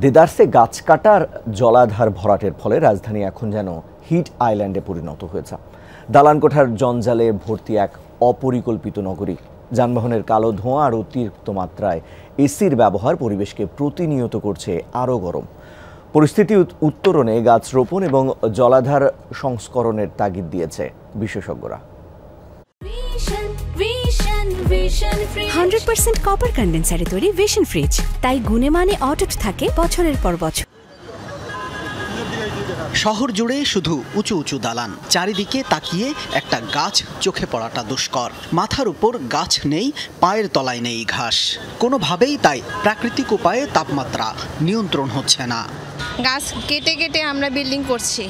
দেদারসে গাছ কাটার জলাধার ভরাটের ফলে রাজধানী এখন যেন হিট আইল্যান্ডে পরিণত হয়েছে। দালানকোঠার জঞ্জালে ভর্তি এক অপরিকল্পিত নগরী। যানবাহনের কালো ধোঁয়া আর অতিরিক্ত মাত্রায় এসির ব্যবহার পরিবেশকে প্রতিনিয়ত করছে আরও গরম। পরিস্থিতি উত্তরণে গাছ রোপণ এবং জলাধার সংস্করণের তাগিদ দিয়েছে বিশেষজ্ঞরা। 100% কপার কন্ডেন্সারে তৈরি ভিশন ফ্রিজ, তাই গুণে মানে অটুট থাকে বছরের পর বছর। শহর জুড়ে শুধু উঁচু উঁচু দালান, চারিদিকে তাকিয়ে একটা গাছ চোখে পড়াটা দুষ্কর। মাথার উপর গাছ নেই, পায়ের তলায় নেই ঘাস। কোনোভাবেই তাই প্রাকৃতিক উপায়ে তাপমাত্রা নিয়ন্ত্রণ হচ্ছে না। গাছ কেটে কেটে আমরা বিল্ডিং করছি।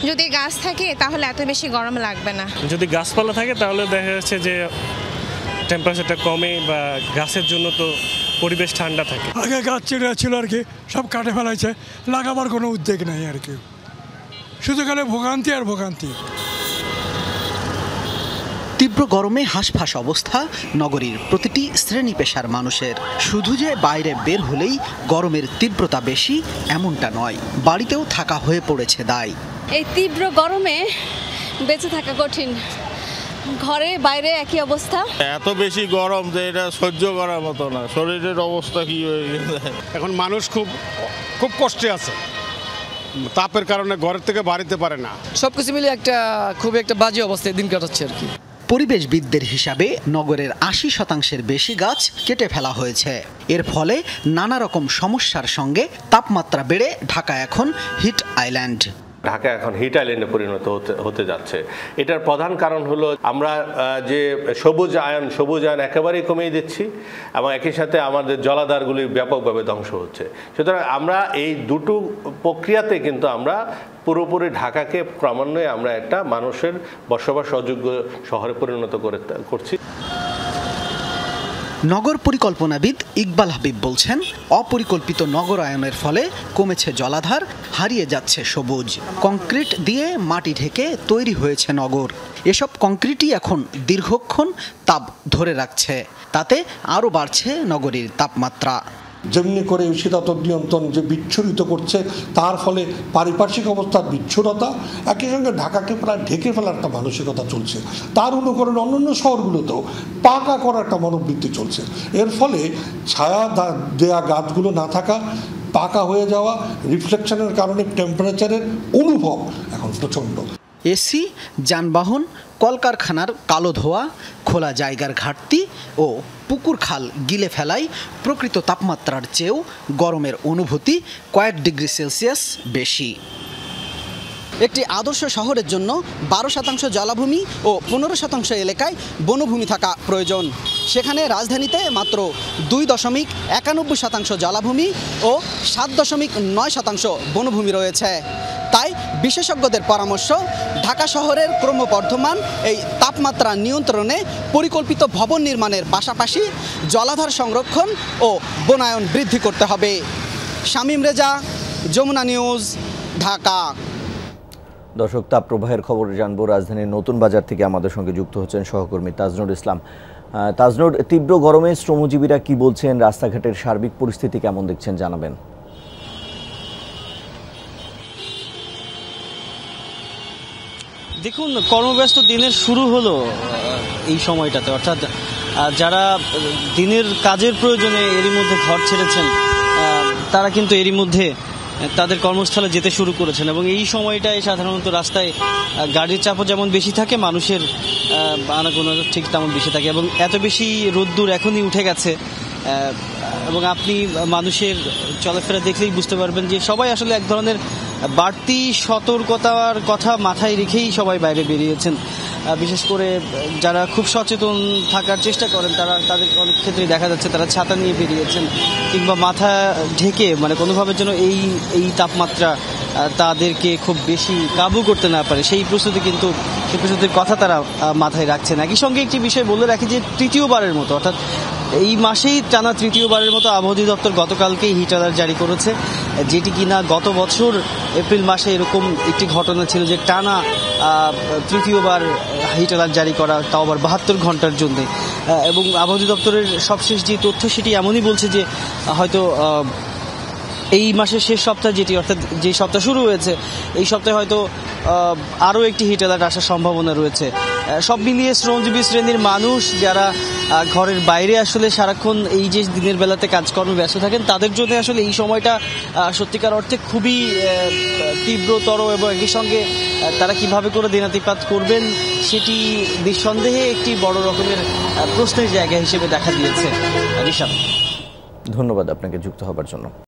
যদি গাছ থাকে তাহলে এত বেশি গরম লাগবে না। যদি গাছপালা থাকে তাহলে দেখা যাচ্ছে যে টেম্পারেচারটা কমে বা গাছের জন্য তো পরিবেশ ঠান্ডা থাকে। আগে গাছ চিড়া ছিল আর কি, সব কাটে ফেলাইছে, লাগাবার কোনো উদ্যোগ নাই আর কি, শুধু খালি ভোগান্তি আর ভোগান্তি। তীব্র গরমে হাঁসফাঁস অবস্থা নগরীর প্রতিটি শ্রেণী পেশার মানুষের। শুধু যে বাইরে বের হলেই গরমের তীব্রতা বেশি এমনটা নয়, বাড়িতেও থাকা হয়ে পড়েছে দায়। এই তীব্র গরমে বেঁচে থাকা কঠিন, ঘরে বাইরে একই অবস্থা। এত বেশি গরম যে এটা সহ্য করার মতো না, শরীরের অবস্থা কি হয়ে গেছে। এখন মানুষ খুব কষ্টে আছে, তাপের কারণে ঘরের থেকে বাড়িতে পারে না। সবকিছু মিলে খুব একটা বাজে অবস্থায় দিন কাটাচ্ছে আর কি। পরিবেশবিদদের হিসাবে নগরের 80% বেশি গাছ কেটে ফেলা হয়েছে। এর ফলে নানা রকম সমস্যার সঙ্গে তাপমাত্রা বেড়ে ঢাকা এখন হিট আইল্যান্ড। ঢাকা এখন হিট আইল্যান্ডে পরিণত হতে যাচ্ছে। এটার প্রধান কারণ হলো আমরা যে সবুজ আয়ন একেবারেই কমিয়ে দিচ্ছি এবং একই সাথে আমাদের জলাধারগুলি ব্যাপকভাবে ধ্বংস হচ্ছে। সুতরাং আমরা এই দুটো প্রক্রিয়াতে কিন্তু আমরা পুরোপুরি ঢাকাকে ক্রমান্বয়ে আমরা একটা মানুষের বসবাস অযোগ্য শহরে পরিণত করছি। নগর পরিকল্পনাবিদ ইকবাল হাবিব বলছেন, অপরিকল্পিত নগরায়নের ফলে কমেছে জলাধার, হারিয়ে যাচ্ছে সবুজ। কংক্রিট দিয়ে মাটি ঢেকে তৈরি হয়েছে নগর। এসব কংক্রিটই এখন দীর্ঘক্ষণ তাপ ধরে রাখছে, তাতে আরও বাড়ছে নগরীর তাপমাত্রা। যেমনি করে শীতাতপ নিয়ন্ত্রণ যে বিচ্ছুরিত করছে, তার ফলে পারিপার্শ্বিক অবস্থার বিচ্ছুরতা, একই সঙ্গে ঢাকাকে প্রায় ঢেকে ফেলার একটা মানসিকতা চলছে। তার অনুকরণে অন্যান্য শহরগুলোতেও পাকা করার একটা মনোবৃত্তি চলছে। এর ফলে ছায়া দেয়া গাছগুলো না থাকা, পাকা হয়ে যাওয়া, রিফ্লেকশনের কারণে টেম্পারেচারের অনুভব এখন প্রচণ্ড। এসি, যানবাহন, কলকারখানার কালো ধোঁয়া, খোলা জায়গার ঘাটতি ও পুকুর খাল গিলে ফেলায় প্রকৃত তাপমাত্রার চেয়েও গরমের অনুভূতি কয়েক ডিগ্রি সেলসিয়াস বেশি। একটি আদর্শ শহরের জন্য 12% জলাভূমি ও 15% এলাকায় বনভূমি থাকা প্রয়োজন। সেখানে রাজধানীতে মাত্র 2.91% জলাভূমি ও 7.9% বনভূমি রয়েছে। তাই বিশেষজ্ঞদের পরামর্শ, ঢাকা শহরের ক্রমবর্ধমান এই তাপমাত্রা নিয়ন্ত্রণে পরিকল্পিত ভবন নির্মাণের পাশাপাশি জলাধার সংরক্ষণ ও বনায়ন বৃদ্ধি করতে হবে। শামীম রেজা, যমুনা নিউজ, ঢাকা। দর্শক, তাপপ্রবাহের খবর জানবো। রাজধানীর নতুন বাজার থেকে আমাদের সঙ্গে যুক্ত হচ্ছেন সহকর্মী তাজনুর ইসলাম। তাজনুর, তীব্র গরমে শ্রমজীবীরা কি বলছেন, রাস্তাঘাটের সার্বিক পরিস্থিতি কেমন দেখছেন জানাবেন। দেখুন, কর্মব্যস্ত দিনের শুরু হলো এই সময়টাতে, অর্থাৎ যারা দিনের কাজের প্রয়োজনে এরই মধ্যে ঘর ছেড়েছেন তারা কিন্তু এরই মধ্যে তাদের কর্মস্থলে যেতে শুরু করেছেন এবং এই সময়টায় সাধারণত রাস্তায় গাড়ির চাপও যেমন বেশি থাকে, মানুষের আনাগোনা ঠিক তেমন বেশি থাকে এবং এত বেশি রোদ্দুর এখনই উঠে গেছে এবং আপনি মানুষের চলাফেরা দেখলেই বুঝতে পারবেন যে সবাই আসলে এক ধরনের বাড়তি সতর্কতার কথা মাথায় রেখেই সবাই বাইরে বেরিয়েছেন। বিশেষ করে যারা খুব সচেতন থাকার চেষ্টা করেন তাদের অনেক ক্ষেত্রে দেখা যাচ্ছে তারা ছাতা নিয়ে বেরিয়েছেন কিংবা মাথা ঢেকে, মানে কোনোভাবে যেন এই তাপমাত্রা তাদেরকে খুব বেশি কাবু করতে না পারে সেই প্রস্তুতির কথা তারা মাথায় রাখছেন। একই সঙ্গে একটি বিষয় বলে রাখি যে তৃতীয়বারের মতো, অর্থাৎ এই মাসেই টানা তৃতীয়বারের মতো আবহাওয়া দপ্তর গতকালকেই হিট অ্যালার্ট জারি করেছে, যেটি কিনা গত বছর এপ্রিল মাসে এরকম একটি ঘটনা ছিল যে টানা তৃতীয়বার হিট অ্যালার্ট জারি করা, তাও আবার 72 ঘন্টার জন্য। এবং আবহাওয়া দপ্তরের সবশেষ যে তথ্য সেটি এমনই বলছে যে হয়তো এই মাসের শেষ সপ্তাহ যেটি, অর্থাৎ যে সপ্তাহ শুরু হয়েছে, এই সপ্তাহে হয়তো আরও একটি হিট অ্যালার্ট আসার সম্ভাবনা রয়েছে। সব মিলিয়ে শ্রমজীবী শ্রেণীর মানুষ যারা ঘরের বাইরে আসলে সারাক্ষণ এই যে দিনের বেলাতে কাজকর্মে ব্যস্ত থাকেন, তাদের জন্য আসলে এই সময়টা সত্যিকার অর্থে খুবই তীব্রতর, এবং একই সঙ্গে তারা কিভাবে করে দিনাতিপাত করবেন সেটি নিঃসন্দেহে একটি বড় রকমের প্রশ্নের জায়গা হিসেবে দেখা দিয়েছে। ঋষাদ, ধন্যবাদ আপনাকে যুক্ত হবার জন্য।